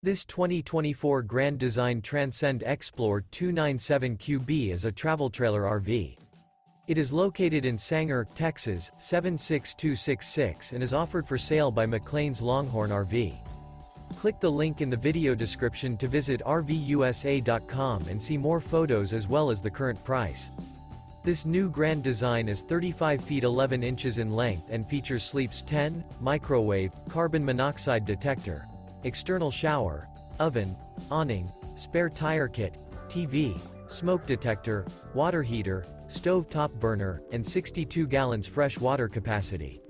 This 2024 Grand Design Transcend Xplor 297QB is a travel trailer RV. It is located in Sanger, Texas, 76266 and is offered for sale by McClain's Longhorn RV. Click the link in the video description to visit RVUSA.com and see more photos as well as the current price. This new Grand Design is 35 feet 11 inches in length and features sleeps 10, microwave, carbon monoxide detector, external shower, oven, awning, spare tire kit, TV, smoke detector, water heater, stove top burner, and 62 gallons fresh water capacity.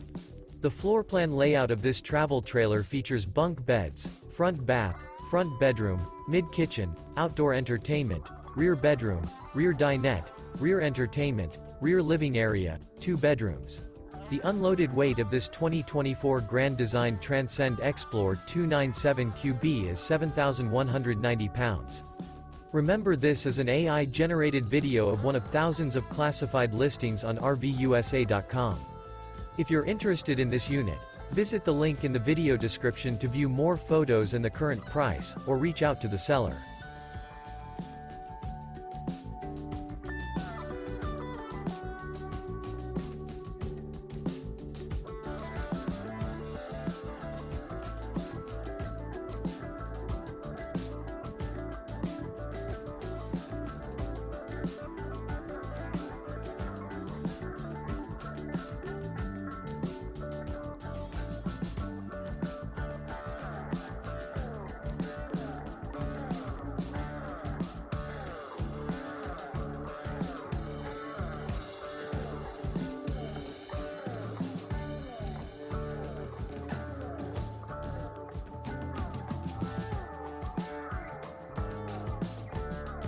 The floor plan layout of this travel trailer features bunk beds, front bath, front bedroom, mid-kitchen, outdoor entertainment, rear bedroom, rear dinette, rear entertainment, rear living area, 2 bedrooms. The unloaded weight of this 2024 Grand Design Transcend Xplor 297QB is 7,190 pounds. Remember, this is an AI-generated video of one of thousands of classified listings on RVUSA.com. If you're interested in this unit, visit the link in the video description to view more photos and the current price, or reach out to the seller.